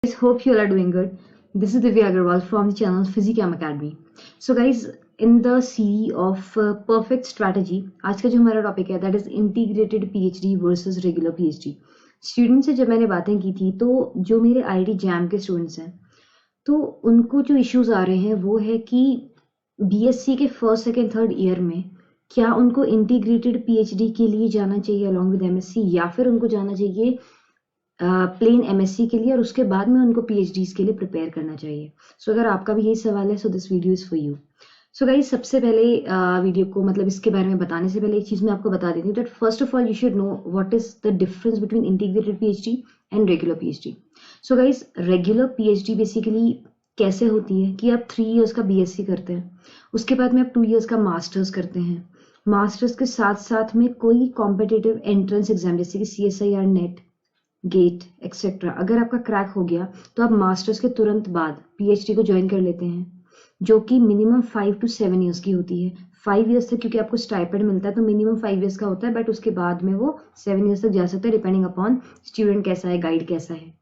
Guys, hope you all are doing good. This is Divya Agarwal from the channel Physicam Academy. So guys, in the series of perfect strategy, आज का जो हमारा topic है that is integrated PhD versus regular PhD. Student से जब मैंने बातें की थी तो जो मेरे IIT जैम के स्टूडेंट्स हैं तो उनको जो इश्यूज आ रहे हैं वो है कि BSc के फर्स्ट सेकेंड थर्ड ईयर में क्या उनको इंटीग्रेटेड PhD के लिए जाना चाहिए अलॉन्ग विद MSc या फिर उनको जाना चाहिए प्लेन MSc के लिए और उसके बाद में उनको PhDs के लिए प्रिपेयर करना चाहिए. सो अगर आपका भी यही सवाल है so this video is for you. So guys, सबसे पहले वीडियो को मतलब इसके बारे में बताने से पहले एक चीज मैं आपको बता देती हूँ that first of all you should know what is the difference between integrated PhD and regular PhD. So guys, regular PhD basically कैसे होती है कि आप 3 इयर्स का BSc करते हैं, उसके बाद में आप 2 इयर्स का मास्टर्स करते हैं. मास्टर्स के साथ साथ में कोई कॉम्पिटिटिव एंट्रेंस एग्जाम जैसे कि CSIR नेट, गेट एक्सेट्रा अगर आपका क्रैक हो गया तो आप मास्टर्स के तुरंत बाद PhD को ज्वाइन कर लेते हैं, जो कि मिनिमम 5 to 7 इयर्स की होती है. 5 इयर्स तक क्योंकि आपको स्टाइपेंड मिलता है तो मिनिमम 5 इयर्स का होता है, बट उसके बाद में वो 7 इयर्स तक जा सकता है डिपेंडिंग अपॉन स्टूडेंट कैसा है, गाइड कैसा है.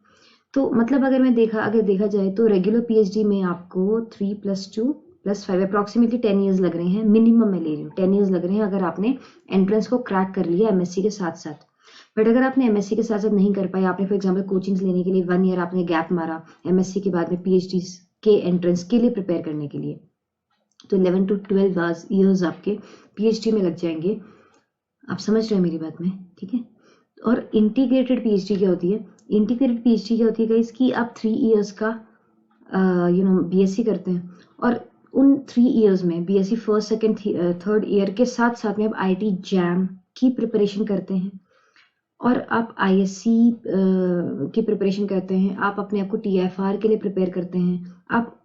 तो मतलब अगर देखा जाए तो रेगुलर PhD में आपको 3 + 2 + 5 अप्रॉक्सीमेटली 10 इयर्स लग रहे हैं. मिनिमम मैं ले रही हूँ 10 इयर्स लग रहे हैं अगर आपने एंट्रेंस को क्रैक कर लिया MSc के साथ साथ. बट अगर आपने MSc के साथ साथ नहीं कर पाए, आपने फॉर एग्जाम्पल कोचिंग्स लेने के लिए 1 ईयर आपने गैप मारा MSc के बाद में PhD के एंट्रेंस के लिए प्रिपेयर करने के लिए, तो 11 to 12 इयर्स आपके PhD में लग जाएंगे. आप समझ रहे हो मेरी बात में, ठीक है. और इंटीग्रेटेड PhD क्या होती है? इंटीग्रेटेड PhD क्या होती है गाइस कि आप 3 इयर्स का BSc करते हैं और उन 3 इयर्स में BSc first second third year के साथ साथ में आप IIT जैम की प्रिपरेशन करते हैं और आप ISC की प्रिपरेशन करते हैं, आप अपने आप को TFR के लिए प्रिपेयर करते हैं, आप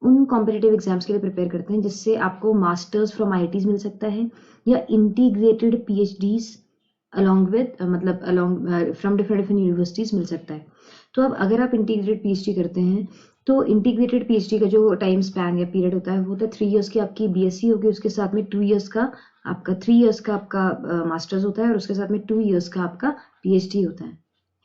उन कॉम्पिटिटिव एग्जाम्स के लिए प्रिपेयर करते हैं जिससे आपको मास्टर्स फ्रॉम IITs मिल सकता है या integrated PhDs along with along from different universities मिल सकता है. तो अब अगर आप इंटीग्रेटेड PhD करते हैं तो इंटीग्रेटेड PhD का जो टाइम स्पैन या पीरियड होता है वो होता है 3 इयर्स की आपकी BSc होगी, उसके साथ में 2 इयर्स का आपका 3 इयर्स का आपका मास्टर्स होता है और उसके साथ में 2 इयर्स का आपका PhD होता है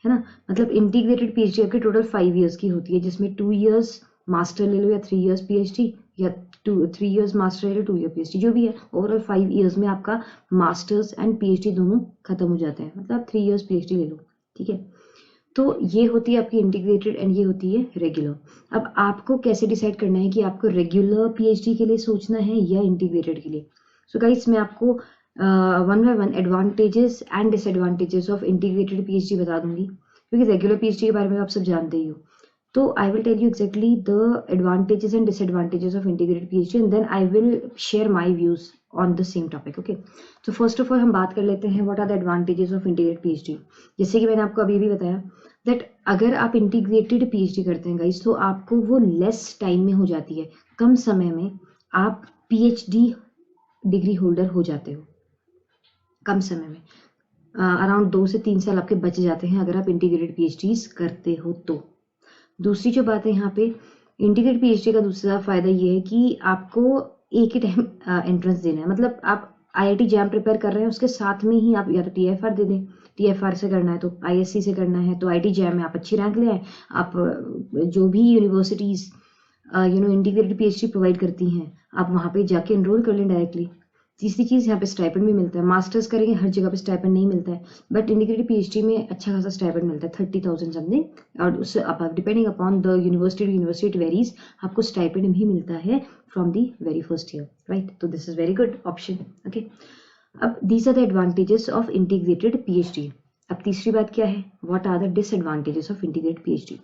ना. मतलब इंटीग्रेटेड PhD आपकी टोटल 5 इयर्स की होती है जिसमें 2 इयर्स मास्टर ले लो या 3 इयर्स PhD या 3 इयर्स मास्टर ले लो 2 ईयर PhD, जो भी है ओवरऑल 5 इयर्स में आपका मास्टर्स एंड PhD दोनों खत्म हो जाते हैं. मतलब 3 इयर्स PhD ले लो, ठीक है. तो ये होती है आपकी इंटीग्रेटेड एंड ये होती है रेगुलर. अब आपको कैसे डिसाइड करना है कि आपको रेगुलर PhD के लिए सोचना है या इंटीग्रेटेड के लिए. सो गाइस, मैं आपको one by one advantages and disadvantages of integrated PhD बता दूंगी क्योंकि रेगुलर PhD के बारे में आप सब जानते ही हो. तो I will tell you exactly the advantages and disadvantages of integrated PhD and then I will share my views on the same topic. Okay, तो फर्स्ट ऑफ ऑल हम बात कर लेते हैं what are the advantages of integrated PhD. जैसे कि मैंने आपको अभी भी बताया दैट अगर आप इंटीग्रेटेड PhD करते हैं गाइस तो आपको वो लेस टाइम में हो जाती है, कम समय में आप PhD डिग्री होल्डर हो जाते हो. कम समय में अराउंड 2 से 3 साल आपके बच जाते हैं अगर आप इंटीग्रेटेड PhDs करते हो तो. दूसरी जो बात है यहाँ पे इंटीग्रेटेड PhD का दूसरा फायदा ये है कि आपको एक ही टाइम एंट्रेंस देना है. मतलब आप IIT जैम प्रिपेयर कर रहे हैं उसके साथ में ही आप या तो TFR दे दें, TFR से करना है तो ISC से करना है तो IIT जैम में आप अच्छी रैंक ले आए. आप जो भी यूनिवर्सिटीज इंटीग्रेटेड PhD प्रोवाइड करती हैं आप वहाँ पे जाके एनरोल कर लें डायरेक्टली. तीसरी चीज़ यहाँ पे स्टाइपेंड भी मिलता है. मास्टर्स करेंगे हर जगह पे स्टाइपेंड नहीं मिलता है, बट इंटीग्रेटेड PhD में अच्छा खासा स्टाइपेंड मिलता है 30,000 समथिंग, और उससे depending upon the university university varies आपको स्टाइपेंड भी मिलता है from the very first year, right. तो this is very good option. Okay, अब these are the advantages of integrated PhD. अब तीसरी बात क्या है, what are the disadvantages of integrated PhD.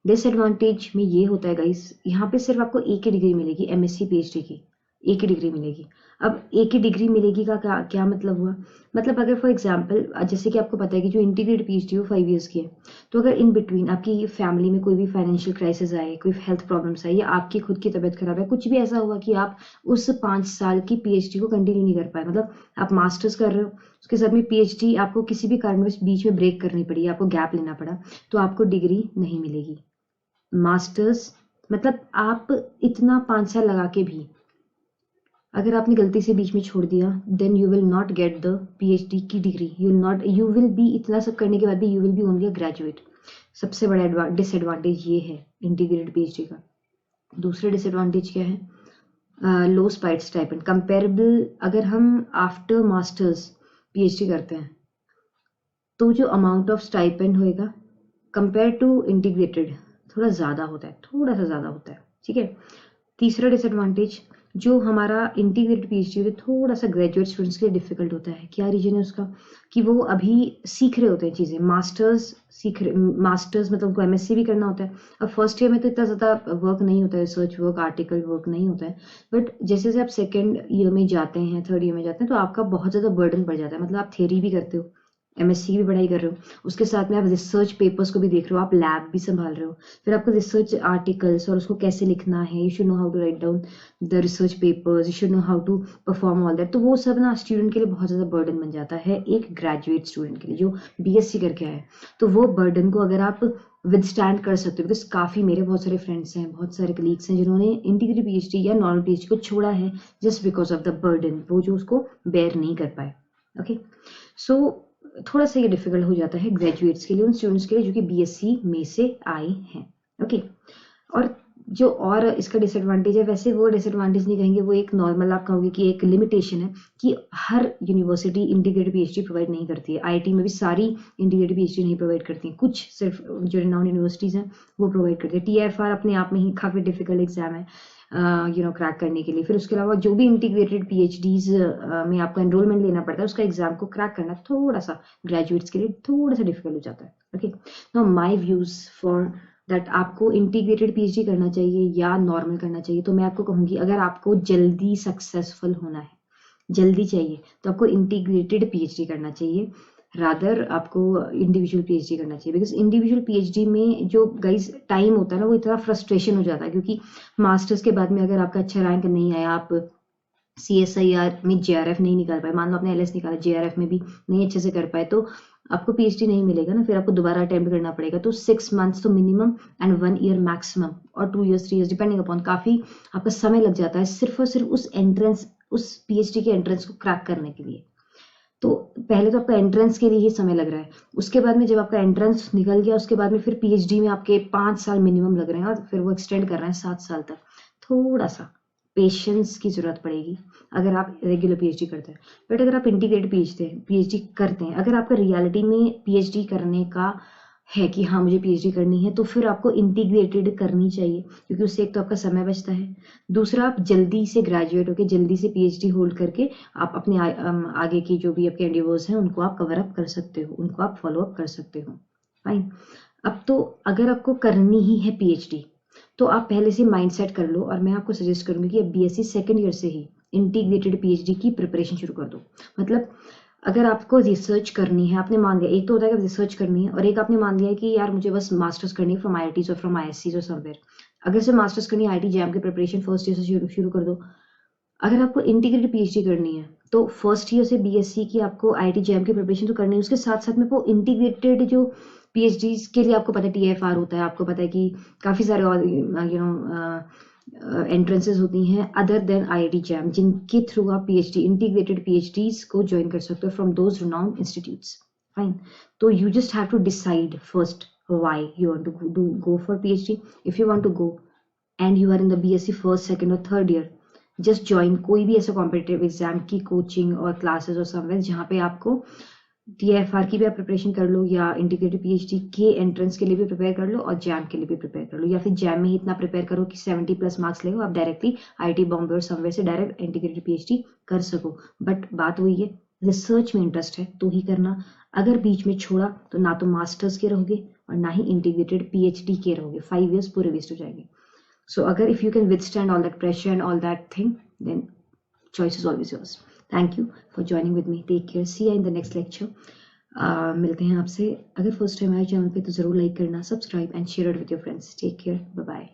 Disadvantage में ये होता है गाइस, यहाँ पे सिर्फ आपको एक ही डिग्री मिलेगी MSc PhD की, एक ही डिग्री मिलेगी. अब एक ही डिग्री मिलेगी का क्या मतलब हुआ, मतलब अगर फॉर एग्जांपल जैसे कि आपको पता है कि जो इंटीग्रेटेड PhD वो 5 इयर्स की है, तो अगर इन बिटवीन आपकी फैमिली में कोई भी फाइनेंशियल क्राइसिस आए, कोई हेल्थ प्रॉब्लम्स आए या आपकी खुद की तबीयत खराब है, कुछ भी ऐसा हुआ कि आप उस 5 साल की PhD को कंटिन्यू नहीं कर पाए, मतलब आप मास्टर्स कर रहे हो उसके साथ में PhD आपको किसी भी कारणवश बीच में ब्रेक करनी पड़ी, आपको गैप लेना पड़ा, तो आपको डिग्री नहीं मिलेगी. मास्टर्स मतलब आप इतना 5 साल लगा के भी अगर आपने गलती से बीच में छोड़ दिया then you will not get the PhD की डिग्री. यू विल बी, इतना सब करने के बाद भी you will be only a graduate. सबसे बड़ा डिसएडवांटेज ये है इंटीग्रेटेड पीएचडी का। दूसरा डिसएडवांटेज क्या है? लो स्टाइपेंड कंपेरेबल। अगर हम आफ्टर मास्टर्स पीएचडी करते हैं तो जो अमाउंट ऑफ स्टाइपेंड होएगा कंपेयर टू इंटीग्रेटेड थोड़ा ज़्यादा होता है, थोड़ा सा ज़्यादा होता है, ठीक है। तीसरा डिसएडवांटेज, जो हमारा इंटीग्रेटेड पीएचडी है थोड़ा सा ग्रेजुएट स्टूडेंट्स के लिए डिफिकल्ट होता है। क्या रीजन है उसका? कि वो अभी सीख रहे होते हैं चीज़ें, मास्टर्स मतलब उनको एमएससी भी करना होता है। अब फर्स्ट ईयर में तो इतना ज़्यादा वर्क नहीं होता है, रिसर्च वर्क, आर्टिकल वर्क नहीं होता है, बट जैसे जैसे आप सेकेंड ईयर में जाते हैं, थर्ड ईयर में जाते हैं, तो आपका बहुत ज़्यादा बर्डन पड़ जाता है। मतलब आप थ्योरी भी करते हो, एमएससी की भी पढ़ाई कर रहे हो, उसके साथ में आप रिसर्च पेपर्स को भी देख रहे हो, आप लैब भी संभाल रहे हो, फिर आपको रिसर्च आर्टिकल्स और उसको कैसे लिखना है, you should know how to write down the research papers, you should know how to perform all that. तो वो सब ना स्टूडेंट के लिए बहुत ज़्यादा बर्डन बन जाता है, एक ग्रेजुएट स्टूडेंट के लिए जो बीएससी करके आया है। तो वो बर्डन को अगर आप विदस्टैंड कर सकते हो, बिकॉज काफ़ी मेरे बहुत सारे फ्रेंड्स हैं, बहुत सारे कलीग्स हैं जिन्होंने इंटीग्रेटेड पीएचडी या नॉर्मल पीएचडी को छोड़ा है just because of the burden, वो जो उसको बेयर नहीं कर पाए। ओके, सो थोड़ा सा ये डिफिकल्ट हो जाता है ग्रेजुएट्स के लिए, उन स्टूडेंट्स के लिए जो कि बीएससी में से आए हैं। ओके, और जो और इसका डिसएडवांटेज है, वैसे वो डिसएडवांटेज नहीं कहेंगे, वो एक नॉर्मल आप कहोगे कि एक लिमिटेशन है कि हर यूनिवर्सिटी इंटीग्रेटेड पीएचडी प्रोवाइड नहीं करती है। आईआईटी में भी सारी इंटीग्रेटेड पीएचडी नहीं प्रोवाइड करती हैं, कुछ सिर्फ जो रिनाउंड यूनिवर्सिटीज़ हैं वो प्रोवाइड करती है। टीएफआर अपने आप में ही काफ़ी डिफिकल्ट एग्जाम है क्रैक करने के लिए। फिर उसके अलावा जो भी इंटीग्रेटेड पीएचडीज में आपको एनरोलमेंट लेना पड़ता है, उसका एग्जाम को क्रैक करना थोड़ा सा ग्रेजुएट्स के लिए थोड़ा सा डिफिकल्ट हो जाता है। Okay, now my views for that, आपको इंटीग्रेटेड पीएचडी करना चाहिए या नॉर्मल करना चाहिए, तो मैं आपको कहूँगी अगर आपको जल्दी सक्सेसफुल होना है, जल्दी चाहिए, तो आपको इंटीग्रेटेड पीएचडी करना चाहिए, रादर आपको इंडिविजुअल पीएचडी करना चाहिए। बिकॉज इंडिविजुअल पीएचडी में जो गाइज टाइम होता है ना, वो इतना फ्रस्ट्रेशन हो जाता है, क्योंकि मास्टर्स के बाद में अगर आपका अच्छा रैंक नहीं आया, आप CSIR में JRF नहीं निकाल पाए, मान लो आपने LS निकाला, JRF में भी नहीं अच्छे से कर पाए, तो आपको पीएचडी नहीं मिलेगा ना, फिर आपको दोबारा अटेम्प्ट करना पड़ेगा। तो 6 मंथ्स तो मिनिमम एंड 1 ईयर मैक्सिमम, और 2 years 3 years डिपेंडिंग अपॉन, काफ़ी आपका समय लग जाता है सिर्फ और सिर्फ उस पीएचडी के एंट्रेंस को क्रैक करने के लिए। तो पहले तो आपका एंट्रेंस के लिए ही समय लग रहा है, उसके बाद में जब आपका एंट्रेंस निकल गया, उसके बाद में फिर पीएचडी में आपके 5 साल मिनिमम लग रहे हैं, और फिर वो एक्सटेंड कर रहे हैं 7 साल तक। थोड़ा सा पेशेंस की जरूरत पड़ेगी अगर आप रेगुलर पीएचडी करते हैं। बट अगर आप इंटीग्रेटेड पीएचडी करते हैं, अगर आपका रियलिटी में पीएचडी करने का है कि हाँ मुझे पीएचडी करनी है, तो फिर आपको इंटीग्रेटेड करनी चाहिए, क्योंकि उससे एक तो आपका समय बचता है, दूसरा आप जल्दी से ग्रेजुएट होकर जल्दी से पीएचडी होल्ड करके आप अपने आगे की जो भी आपके एंडिवर्स हैं उनको आप कवर अप कर सकते हो, उनको आप फॉलो अप कर सकते हो। फाइन, अब तो अगर आपको करनी ही है पीएचडी, तो आप पहले से माइंड सेट कर लो, और मैं आपको सजेस्ट करूंगी कि आप बीएससी सेकेंड ईयर से ही इंटीग्रेटेड पीएचडी की प्रिपरेशन शुरू कर दो। मतलब अगर आपको रिसर्च करनी है, आपने मान लिया, एक तो होता है कि रिसर्च करनी है, और एक आपने मान लिया है कि यार मुझे बस मास्टर्स करनी है फ्रॉम IITs और फ्रॉम ISCs और समवेयर। अगर से मास्टर्स करनी है, IIT JAM की प्रिपरेशन फर्स्ट ईयर से शुरू कर दो। अगर आपको इंटीग्रेटेड पीएचडी करनी है, तो फर्स्ट ईयर से बीएससी की आपको IIT JAM की प्रिपरेशन तो करनी है, उसके साथ साथ में वो इंटीग्रेटेड जो पीएचडी के लिए आपको पता है TFR होता है, आपको पता है कि काफ़ी सारे एंट्रेंसेस होती हैं अदर देन IIT JAM, जिनके थ्रू आप पीएचडी इंटीग्रेटेड पीएचडीज को ज्वाइन कर सकते हो from those renowned institutes. Fine, तो you just have to decide first why you want to go for PhD। If you want to go and you are in the BSc first, second और third year, just join कोई भी ऐसा competitive exam की coaching और classes और somewhere जहाँ पे आपको TFR की भी आप प्रिपरेशन कर लो, या इंटीग्रेटेड पीएचडी के एंट्रेंस के लिए भी प्रिपेयर कर लो, और JAM के लिए भी प्रिपेयर कर लो, या फिर JAM में ही इतना प्रिपेयर करो कि 70+ मार्क्स ले, आप डायरेक्टली IIT बॉम्बे और समवेयर से डायरेक्ट इंटीग्रेटेड PhD कर सको। बट बात वही है, रिसर्च में इंटरेस्ट है तो ही करना, अगर बीच में छोड़ा तो ना तो मास्टर्स के रहोगे और ना ही इंटीग्रेटेड PhD के रहोगे, 5 years पूरे वेस्ट हो जाएंगे। सो अगर if you can withstand all that pressure and all that thing, then choice is always yours. Thank you for joining with me. Take care. See you in the next lecture. मिलते हैं आपसे। अगर first time आए channel पे तो ज़रूर like करना, subscribe and share it with your friends. Take care, bye bye.